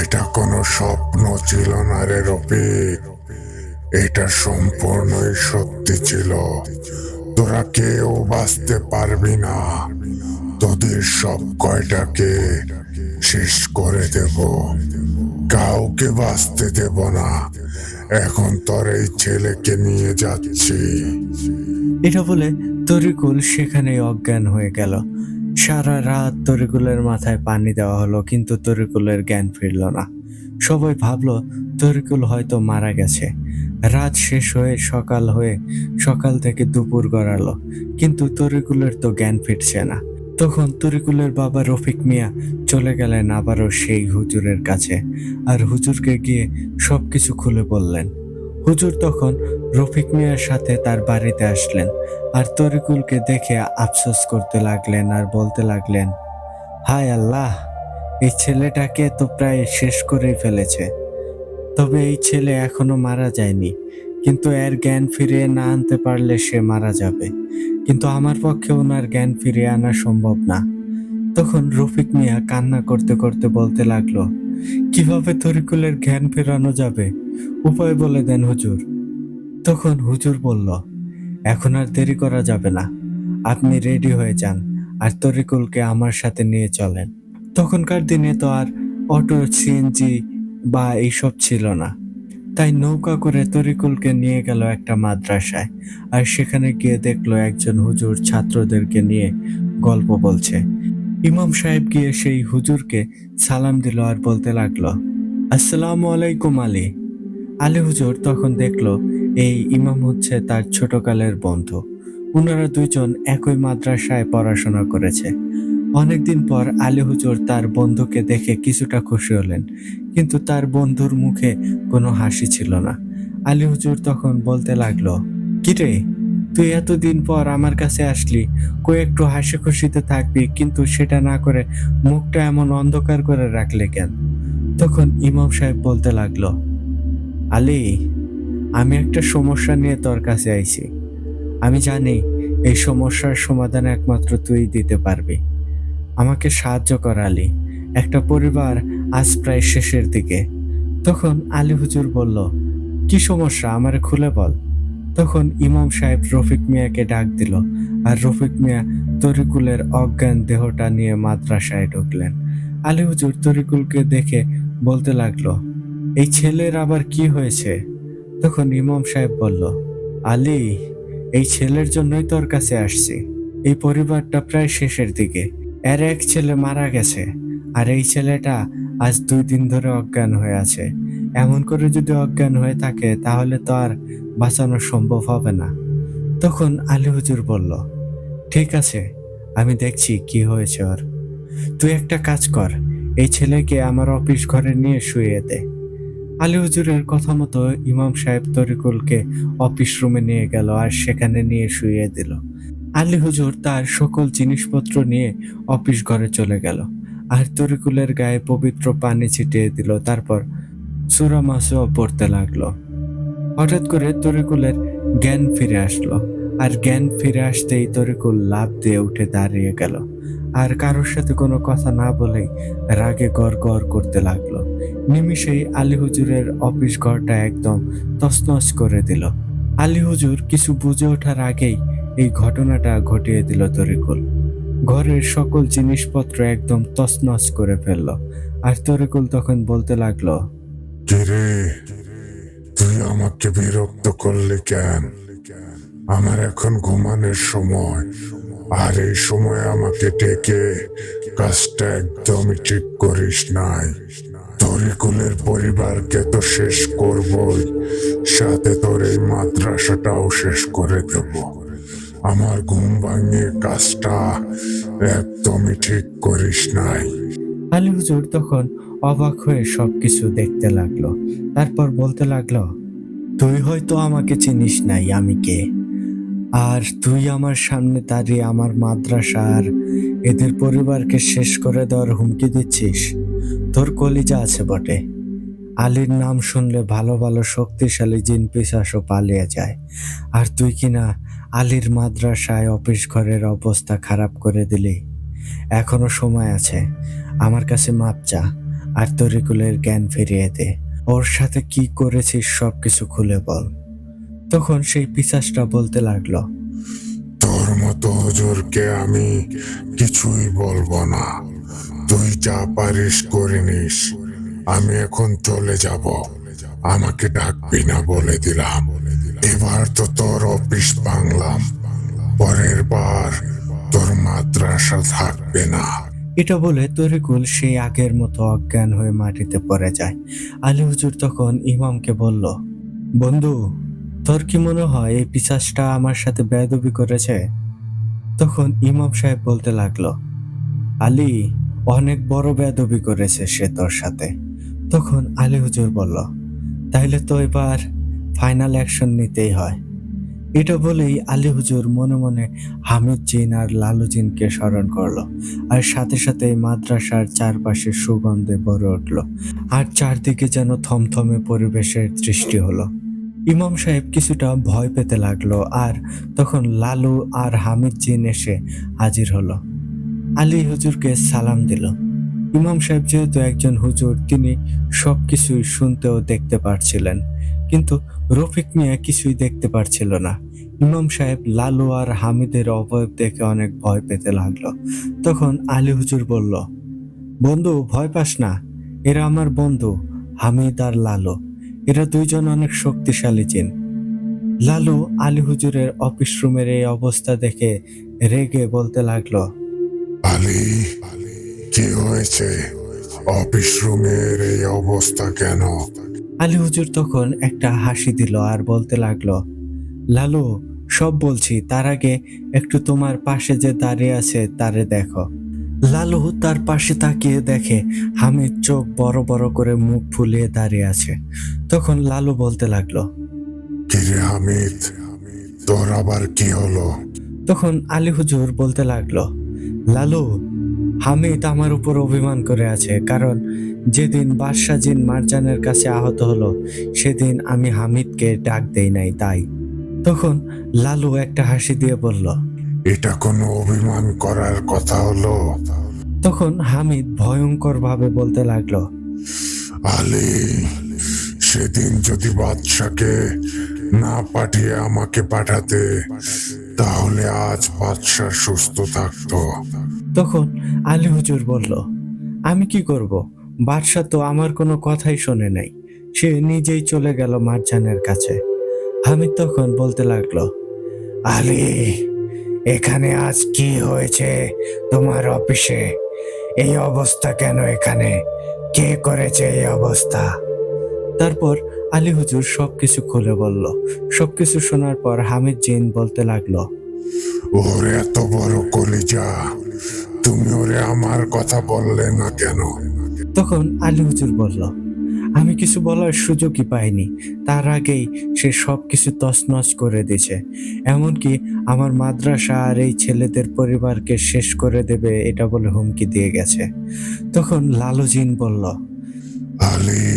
এটা কোনো স্বপ্ন ছিল না রে রফিক, এটা সম্পূর্ণই সত্যি ছিল। তোরা কেউ বাঁচতে পারবি না, তোদের সব কয়টাকে শেষ করে দেব, কাউকে বাঁচতে দেব না। এখন তোর এই ছেলেকে নিয়ে যাচ্ছি। এটা বলে তরিকুল সেখানেই অজ্ঞান হয়ে গেল। সারা রাত তরিকুলের মাথায় পানি দেওয়া হলো, কিন্তু তরিকুলের জ্ঞান ফিরল না। সবাই ভাবলো তরিকুল হয়তো মারা গেছে। রাত শেষ হয়ে সকাল থেকে দুপুর গড়ালো, কিন্তু তরিকুলের তো জ্ঞান ফিরছে না। তখন তরিকুলের বাবা রফিক মিয়া চলে গেলেন আবারও সেই হুজুরের কাছে, আর হুজুরকে গিয়ে সবকিছু খুলে বললেন। হুজুর তখন রফিক মিয়ার সাথে তার বাড়িতে আসলেন, আর তরিকুলকে দেখে আফসোস করতে লাগলেন আর বলতে লাগলেন, হায় আল্লাহ, এই ছেলেটাকে তো প্রায় শেষ করেই ফেলেছে। তবে এই ছেলে এখনো মারা যায়নি, কিন্তু এর জ্ঞান ফিরিয়ে না আনতে পারলে সে মারা যাবে। কিন্তু আমার পক্ষে ওনার জ্ঞান ফিরিয়ে আনা সম্ভব না। তখন রফিক মিয়া কান্না করতে করতে বলতে লাগলো, কিভাবে তরিকুলের জ্ঞান ফেরানো যাবে? উপায় বলে দেন হুজুর। তখন হুজুর বলল, এখন আর দেরি করা যাবে না, আপনি রেডি হয়ে যান আর তরিকুলকে আমার সাথে নিয়ে চলেন। তখনকার দিনে তো আর অটো, সিএনজি বা এইসব ছিল না, তাই নৌকা করে তরিকুলকে নিয়ে গেল একটা মাদ্রাসায়। আর সেখানে গিয়ে দেখলো একজন হুজুর ছাত্রদেরকে নিয়ে গল্প বলছে। ইমাম সাহেব গিয়ে সেই হুজুরকে সালাম দিল আর বলতে লাগলো, আসসালামু আলাইকুম আলী। আলী হুজুর তখন দেখলো এই ইমাম হচ্ছে তার ছোটকালের বন্ধু। ওনারা দুইজন একই মাদ্রাসায় পড়াশোনা করেছে। অনেকদিন পর আলী হুজুর তার বন্ধুকে দেখে কিছুটা খুশি হলেন, কিন্তু তার বন্ধুর মুখে কোনো হাসি ছিল না। আলী হুজুর তখন বলতে লাগলো, কিরে, তুই এতদিন পর আমার কাছে আসলি, কই একটু হাসি খুশিতে থাকবি, কিন্তু সেটা না করে মুখটা এমন অন্ধকার করে রাখলে কেন? তখন ইমাম সাহেব বলতে লাগলো, আলী, আমি একটা সমস্যা নিয়ে তোর কাছে আইছি। আমি জানি এই সমস্যার সমাধান একমাত্র তুই দিতে পারবি। আমাকে সাহায্য কর আলী, একটা পরিবার আজ প্রায় শেষের দিকে। তখন আলী হুজুর বলল, কি সমস্যা, আমারে খুলে বল। তখন ইমাম সাহেব রফিক মিয়াকে ডাক দিল, আর রফিক মিয়া তরিকুলের অজ্ঞান দেহটা নিয়ে মাদ্রাসায় ঢুকলেন। আলী হুজুর তরিকুলকে দেখে বলতে লাগলো, এই ছেলের আবার কি হয়েছে? তখন ইমাম সাহেব বলল, আলী, এই ছেলের জন্যই তোর কাছে আসছি। এই পরিবারটা প্রায় শেষের দিকে, এর এক ছেলে মারা গেছে, আর এই ছেলেটা আজ 2 দিন ধরে অজ্ঞান হয়ে আছে। এমন করে যদি অজ্ঞান হয়ে থাকে তাহলে তো আর বাঁচানো সম্ভব হবে না। তখন আলী হুজুর বলল, ঠিক আছে, আমি দেখছি কি হয়েছে ওর। তুই একটা কাজ কর, এই ছেলেকে আমার অফিস ঘরে নিয়ে শুইয়ে দে। আলী হুজুরের কথা মতো ইমাম সাহেব তরিকুলকে অফিস রুমে নিয়ে গেল আর সেখানে নিয়ে শুইয়ে দিল। আলী হুজুর তার সকল জিনিসপত্র নিয়ে অফিস ঘরে চলে গেল, আর তরিকুলের গায়ে পবিত্র পানি ছিটিয়ে দিল। তারপর সূরা মাসুয়া পড়তে লাগলো। হঠাৎ করে তরিকুলের জ্ঞান ফিরে আসলো, আর জ্ঞান ফিরে আসতেই তরিকুল লাফ দিয়ে উঠে দাঁড়িয়ে গেল, আর কারোর সাথে কোনো কথা না বলেই রাগে গড় গড় করতে লাগলো। নিমিষেই আলী হুজুরের অফিস ঘরটা একদম তছনছ করে দিল। আলী হুজুর কিছু বুঝে ওঠার আগেই এই ঘটনাটা ঘটিয়ে দিল তরিকুল। ঘরের সকল জিনিসপত্র একদম তছনছ করে ফেলল। আর তরিকুল তখন বলতে লাগলো, কিরে, তুই আমাকে বিরক্ত করলি কেন? আমার এখন ঘুমানোর সময়, আর এই সময় আমাকে ডেকে কাজটা একদমই ঠিক করিস নাই। তোর তরিকুলের পরিবারকে তো শেষ করবই, সাথে তোর এই মাদ্রাসাটাও শেষ করে দেব। আমার ঘুম ভাঙিয়ে কাজটা একদমই ঠিক করিস নাই। আলী হুজুর তখন অবাক হয়ে সবকিছু দেখতে লাগলো। তারপর বলতে লাগলো, তুই হয়তো আমাকে চিনিস নাই আমি কে, আর তুই আমার সামনে দাঁড়িয়ে আমার মাদ্রাসা আর এদের পরিবারকে শেষ করে দেওয়ার হুমকি দিচ্ছিস। তোর কলিজা আছে বটে। আলীর নাম শুনলে ভালো ভালো শক্তিশালী জিন পিশাচও পালিয়ে যায়, আর তুই কিনা আলীর মাদ্রাসায় অফিস ঘরের অবস্থা খারাপ করে দিলি। এখনো সময় আছে, আমার কাছে মাপ চা আর তরিকুলের জ্ঞান ফিরিয়ে দে। ওর সাথে কি করেছিস সবকিছু খুলে বল। তখন সেই পিশাচটা বলতে লাগলো, তোর মতো হুজুরকে আমি কিছুই বলবো না। তুই যা পারিস করে নিস। আমি এখন চলে যাব। আমাকে ডাকবি না বলে দিলাম। এবার তো তোর অফিস ভাঙলাম, পরের বার তোর মাদ্রাসা থাকবে না। এটা বলে তরিকুল সেই আগের মতো অজ্ঞান হয়ে মাটিতে পড়ে যায়। আলী হুজুর তখন ইমামকে বলল, বন্ধু, তোর কি মনে হয় এই পিশাচটা আমার সাথে বেয়াদবি করেছে? তখন ইমাম সাহেব বলতে লাগলো, আলী, অনেক বড় বেয়াদবি করেছে সে তোর সাথে। তখন আলী হুজুর বলল, তাইলে তো এবার ফাইনাল অ্যাকশন নিতেই হয়। এটা বলেই আলী হুজুর মনে মনে হামিদ জিন আর লালু জিনকে স্মরণ করলো, আর সাথে সাথে মাদ্রাসার চারপাশে সুগন্ধে ভরে উঠল, আর চারদিকে যেন থমথমে পরিবেশের সৃষ্টি হলো। ইমাম সাহেব কিছুটা ভয় পেতে লাগলো, আর তখন লালু আর হামিদ জিন এসে হাজির হলো। আলী হুজুরকে সালাম দিল। ইমাম সাহেব যেহেতু একজন হুজুর, তিনি সবকিছুই শুনতে ও দেখতে পারছিলেন, কিন্তু রফিক মিয়া কিছুই দেখতে পারছিল না। ইমাম সাহেব লালু আর হামিদের অবয়ব দেখে অনেক ভয় পেতে লাগলো। তখন আলী হুজুর বলল, বন্ধু, ভয় পাস না, এরা আমার বন্ধু হামিদ আর লালু। এরা দুইজন অনেক শক্তিশালী জিন। লালু আলী হুজুরের অফিস রুমের এই অবস্থা দেখে রেগে বলতে লাগলো, আলী, কি হয়েছে? অফিস রুমের এই অবস্থা কেন? আলী হুজুর তখন একটা হাসি দিল আর বলতে লাগলো, লালু, সব বলছি, তার আগে একটু তোমার পাশে যে দাঁড়িয়ে আছে তারে দেখো। লালু তার পাশে তাকিয়ে দেখে হামিদ চোখ বড় বড় করে মুখ ফুলিয়ে দাঁড়িয়ে আছে। তখন লালু বলতে লাগলো, কিরে হামিদ, তোর আবার কি হলো? তখন আলী হুজুর বলতে লাগলো, লালু, হামিদ আমার উপর অভিমান করে আছে, কারণ যেদিন বাদশা জিন মারজানের কাছে আহত হলো সেদিন আমি হামিদকে ডাক দেই নাই, তাই। তখন লালু একটা হাসি দিয়ে বলল, এটা কোনো অভিমান করার কথা হলো? তখন হামিদ ভয়ঙ্কর ভাবে বলতে লাগলো, আলী, সেদিন যদি বাদশাকে না পাঠিয়ে আমাকে পাঠাতে, তাহলে আজ বাদশা সুস্থ থাকতো। তখন আলী হুজুর বলল, আমি কি করব, বাদশা তো আমার কোনো কথাই শোনে নাই, সে নিজেই চলে গেল মারজানের কাছে। হামিদ তখন বলতে লাগলো, আলী, এখানে আজ কি হয়েছে তোমার অফিসে? এই অবস্থা কেন এখানে? কে করেছে এই অবস্থা? তারপর আলী হুজুর সবকিছু খুলে বলল। সবকিছু শোনার পর হামিদ জিন বলতে লাগলো, ওর এত বড় কলিজা, তুমি ওরে আমার কথা বললে না কেন? তখন আলী হুজুর বলল, আমি কিছু বলার সুযোগই পাইনি, তার আগেই সে সবকিছু তছনছ করে দিয়েছে। এমনকি আমার মাদ্রাসা আর এই ছেলেদের পরিবারকে শেষ করে দেবে এটা বলে হুমকি দিয়ে গেছে। তখন লালু জিন বলল, আলী,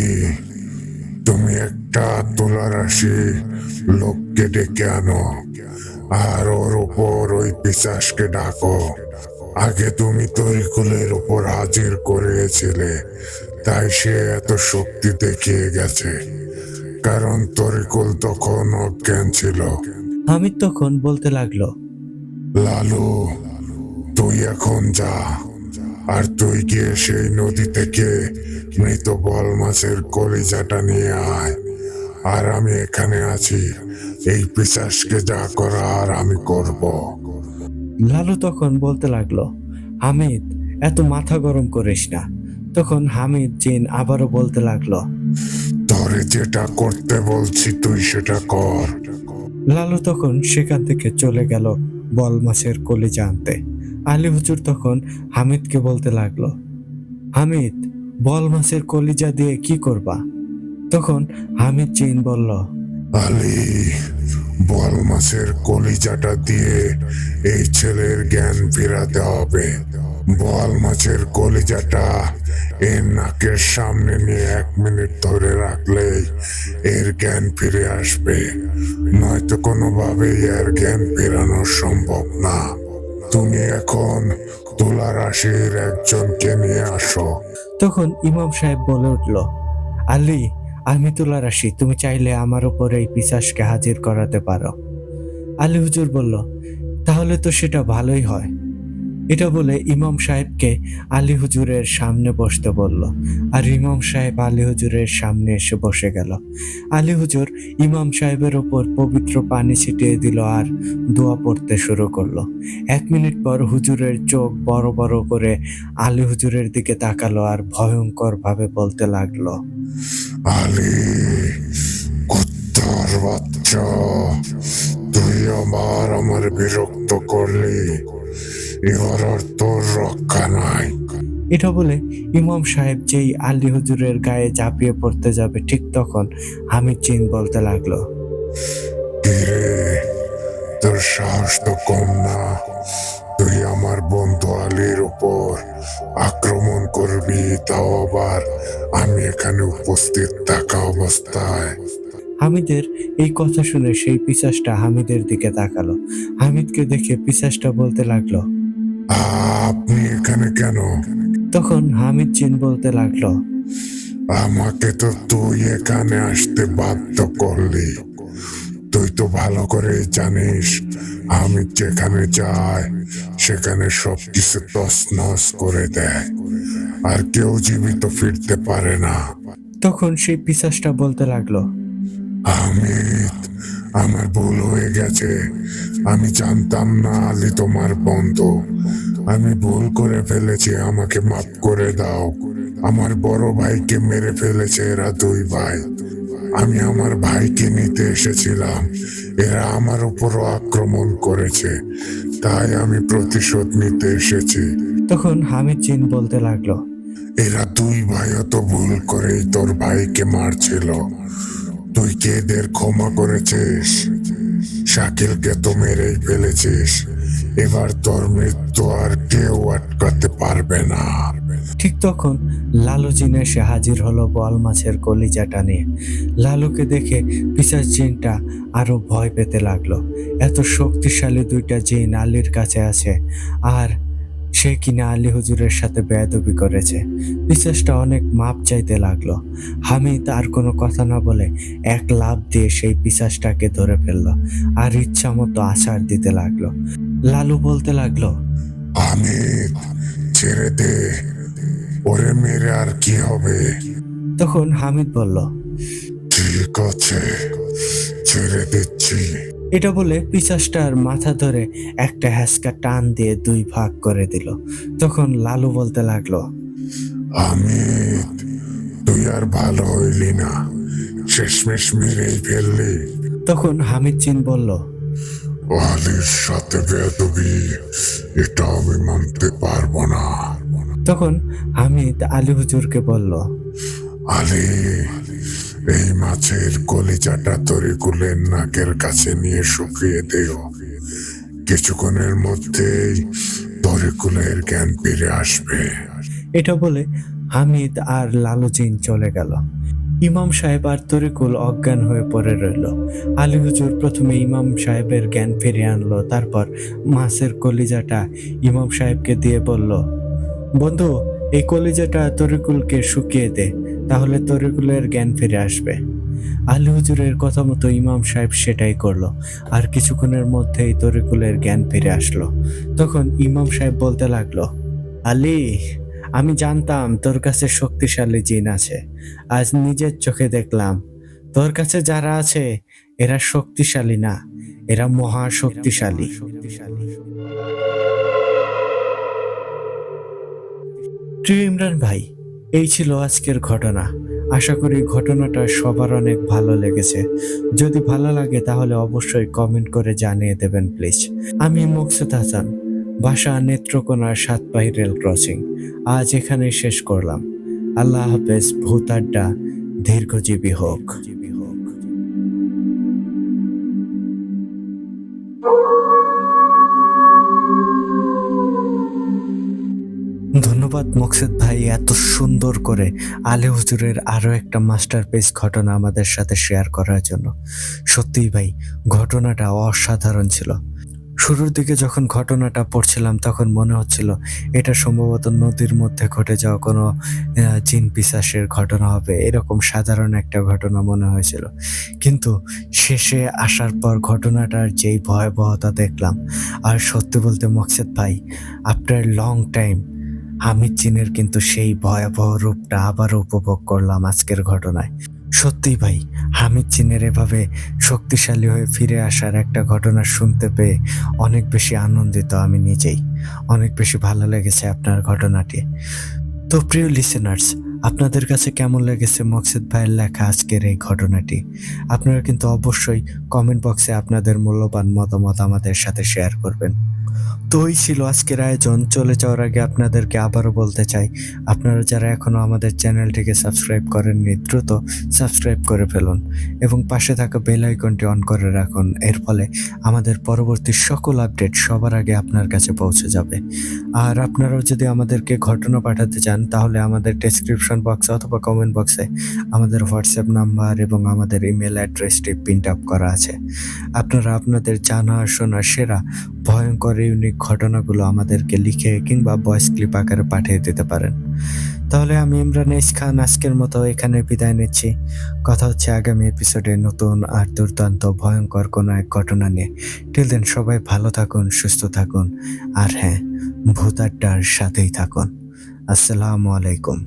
তুমি একটা তুলারাশি লোককে ডেকে আনো, আর ওর উপর ওই পিশাচকে ডাকো। আগে তুমি তরিকুলের উপর হাজির করেছিলে, তাই সে এত শক্তি দেখিয়ে গেছে, কারণ তরিকুল তখন অজ্ঞান ছিল। হামিদ তখন বলতে লাগলো, লালু, তুই এখন যা, আর তুই গিয়ে সেই নদী থেকে মৃত বল মাছের কলিজাটা নিয়ে আয়। আর আমি এখানে আছি, এই পিশাচকে যা করার আমি করব। লালু তখন বলতে লাগলো, হামিদ, এত মাথা গরম করিস না, তখন হামিদ জিন আবারও বলতে লাগলো। তোরে যেটা করতে বলছি তুই সেটা কর। লালু তখন সেখান থেকে চলে গেল বল মাছের কলিজা আনতে। আলী হুজুর তখন হামিদকে বলতে লাগলো, হামিদ, বল মাছের কলিজা দিয়ে কি করবা? তখন হামিদ জিন বলল, আলী, বল মাছের কলিজাটা দিয়ে এই ছেলের জ্ঞান ফেরাতে হবে। বল মাছের কলিজাটা এর নাকের সামনে নিয়ে 1 মিনিট ধরে রাখলেই এর জ্ঞান ফিরে আসবে, নয়তো কোনোভাবেই এর জ্ঞান ফেরানো সম্ভব না। তুমি এখন তুলা রাশির একজনকে নিয়ে আসো। তখন ইমাম সাহেব বলে উঠল, আলী, আমি তুলার আসি, তুমি চাইলে আমার উপর এই পিশাচকে হাজির করাতে পারো। আলী হুজুর বলল, তাহলে তো সেটা ভালোই হয়। এটা বলে ইমাম সাহেবকে আলী হুজুরের সামনে বসতে বলল, আর ইমাম সাহেব আলী হুজুরের সামনে এসে বসে গেল। আলী হুজুর ইমাম সাহেবের ওপর পবিত্র পানি ছিটিয়ে দিল আর দোয়া পড়তে শুরু করলো। 1 মিনিট পর হুজুরের চোখ বড় বড় করে আলী হুজুরের দিকে তাকালো আর ভয়ঙ্কর ভাবে বলতে লাগলো, আলী, কুত্তার বাচ্চা, তুই আমার বিরক্ত করলি, এবার আর তোর রক্ষা নাই। এটা বলে ইমাম সাহেব যেই আলী হুজুরের গায়ে ঝাঁপিয়ে পড়তে যাবে, ঠিক তখন হামিদ জিন বলতে লাগলো, কিরে, তোর সাহস তো কম না, তুই আমার বন্ধু আলীর উপর আক্রমণ করবি, তাও আবার আমি এখানে উপস্থিত থাকা অবস্থায়। হামিদের এই কথা শুনে সেই পিশাচটা হামিদের দিকে তাকালো। হামিদকে দেখে পিশাচটা বলতে লাগলো। আপনি এখানে কেন? তখন হামিদ জিন বলতে লাগলো, আমাকে তো তুই এখানে আসতে বাধ্য করলি। তুই তো ভালো করে জানিস আমি যেখানে যাই সেখানে সবকিছু তছনছ করে দেয়, আর কেউ জীবিত ফিরতে পারে না। তখন সেই পিশাচটা বলতে লাগলো, হামিদ, আমার ভুল হয়ে গেছে। আমি জানতাম না আলী তোমার বন্ধু। আমি ভুল করে ফেলেছি, আমাকে মাফ করে দাও। আমার বড় ভাইকে মেরে ফেলেছে এরা 2 ভাই। আমি আমার ভাইকে নিতে এসেছিলাম, এরা আমার উপরও আক্রমণ করেছে, তাই আমি প্রতিশোধ নিতে এসেছি। তখন হামিদ জিন বলতে লাগলো, এরা 2 ভাইও তো ভুল করেই তোর ভাইকে মারছিল। তুই কি এদের ক্ষমা করেছিস? শাকিলকে তো মেরেই ফেলেছিস, এবার তোর মৃত্যু আর কেউ আটকাতে পারবে না। ঠিক তখন লালু জিন এসে হাজির হলো বল মাছের কলিজাটা নিয়ে। লালুকে দেখে পিশাচ জিনটা আরো ভয় পেতে লাগলো। এত শক্তিশালী 2টা জিন আলীর কাছে আছে, আর সে কিনা আলী হুজুরের সাথে বেয়াদবি করেছে। পিশাচটা অনেক মাপ চাইতে লাগলো। হামিদ আর কোনো কথা না বলে এক লাফ দিয়ে সেই পিশাচটাকে ধরে ফেললো আর ইচ্ছা মতো আছাড় দিতে লাগলো। লালু বলতে লাগলো, হামিদ, ছেড়ে দে, ওরে মেরে আর কি হবে? তখন হামিদ বলল, ঠিক আছে, ছেড়ে দিচ্ছি। এটা বলে পিশাচটার মাথা ধরে একটা হ্যাঁচকা টান দিয়ে 2 ভাগ করে দিল। তখন লালু বলতে লাগলো, হামিদ, তুই আর ভালো হইলি না, শেষমেশ মেরেই ফেললি। তখন হামিদ জিন বলল, আলীর সাথে বেয়াদবি, এটা আমি মানতে পারবো না। তখন হামিদ আলী হুজুরকে বলল, আলী, এই মাছের কলিজাটা তরিকুলের নাকের কাছে নিয়ে শুকিয়ে দিও। কিছুক্ষণের মধ্যেই তরিকুলের জ্ঞান ফিরে আসবে। এটা বলে হামিদ আর লালু জিন চলে গেল। ইমাম সাহেব আর তরিকুল অজ্ঞান হয়ে পড়ে রইল। আলী হুজুর প্রথমে ইমাম সাহেবের জ্ঞান ফিরিয়ে আনলো, তারপর মাছের কলিজাটা ইমাম সাহেবকে দিয়ে বলল, বন্ধু, এই কলিজাটা তরিকুলকে শুকিয়ে দে, তাহলে তরিকুলের জ্ঞান ফিরে আসবে। আলী হুজুরের কথা মতো ইমাম সাহেব সেটাই করলো, আর কিছুক্ষণের মধ্যেই তরিকুলের জ্ঞান ফিরে আসলো। তখন ইমাম সাহেব বলতে লাগলো, আলী, আমি জানতাম তোর কাছে শক্তিশালী জিন আছে, আজ নিজের চোখে দেখলাম তোর কাছে যারা আছে এরা শক্তিশালী না, এরা মহা শক্তিশালী। প্রিয় ইমরান ভাই, এই ছিল আজকের ঘটনা। আশা করি ঘটনাটা সবার অনেক ভালো লেগেছে। যদি ভালো লাগে তাহলে অবশ্যই কমেন্ট করে জানিয়ে দেবেন প্লিজ। আমি মুকসুদ হাসান, বাসা নেত্রকোনা সাতপাই রেল ক্রসিং। আজ এখানেই শেষ করলাম। আল্লাহ হাফেজ। ভূত আড্ডা দীর্ঘজীবী হোক। ধন্যবাদ মকসুদ ভাই, এত সুন্দর করে আলী হুজুরের আরো একটা মাস্টারপিস ঘটনা আমাদের সাথে শেয়ার করার জন্য। সত্যিই ভাই, ঘটনাটা অসাধারণ ছিল। শুরুর দিকে যখন ঘটনাটা পড়ছিলাম তখন মনে হচ্ছিল এটা সম্ভবত নদীর মধ্যে ঘটে যাওয়া কোনো জিন পিশাচের ঘটনা হবে, এরকম সাধারণ একটা ঘটনা মনে হয়েছিল। কিন্তু শেষে আসার পর ঘটনাটার যেই ভয়াবহতা দেখলাম, আর সত্যি বলতে মকসুদ ভাই, আফটার লং টাইম হামিদ জিনের কিন্তু সেই ভয়াবহ রূপটা আবারও উপভোগ করলাম আজকের ঘটনায়। সত্যিই ভাই, হামিদ জিনের এভাবে শক্তিশালী হয়ে ফিরে আসার একটা ঘটনা শুনতে পেয়ে অনেক বেশি আনন্দিত আমি নিজেই। অনেক বেশি ভালো লেগেছে আপনার ঘটনাটি। তো প্রিয় লিসেনার্স, আপনাদের কাছে কেমন লেগেছে মকসুদ ভাইয়ের লেখা আজকের এই ঘটনাটি? আপনারা কিন্তু অবশ্যই কমেন্ট বক্সে আপনাদের মূল্যবান মতামত আমাদের সাথে শেয়ার করবেন। তো এই ছিল আজকের আয়োজন। চলে যাওয়ার আগে আপনাদেরকে আবারও বলতে চাই, আপনারা যারা এখনও আমাদের চ্যানেলটিকে সাবস্ক্রাইব করেননি দ্রুত সাবস্ক্রাইব করে ফেলুন এবং পাশে থাকা বেল আইকনটি অন করে রাখুন। এর ফলে আমাদের পরবর্তী সকল আপডেট সবার আগে আপনার কাছে পৌঁছে যাবে। আর আপনারাও যদি আমাদেরকে ঘটনা পাঠাতে চান তাহলে আমাদের ডেসক্রিপশন বক্সে অথবা কমেন্ট বক্সে আমাদের হোয়াটসঅ্যাপ নাম্বার এবং আমাদের ইমেল অ্যাড্রেসটি প্রিন্ট আপ করা আছে। আপনারা আপনাদের জানা শোনা সেরা ভয়ঙ্কর ইউনিক ঘটনাগুলো আমাদেরকে লিখে কিংবা ভয়েস ক্লিপ আকারে পাঠিয়ে দিতে পারেন। তাহলে আমি ইমরান এইচ খান আজকের মতো এখানে বিদায় নিচ্ছি। কথা হচ্ছে আগামী এপিসোডে নতুন আর দুর্দান্ত ভয়ঙ্কর কোনো এক ঘটনা নিয়ে। টিল দেন সবাই ভালো থাকুন, সুস্থ থাকুন, আর হ্যাঁ, ভূত আড্ডার সাথেই থাকুন। আসসালামু আলাইকুম।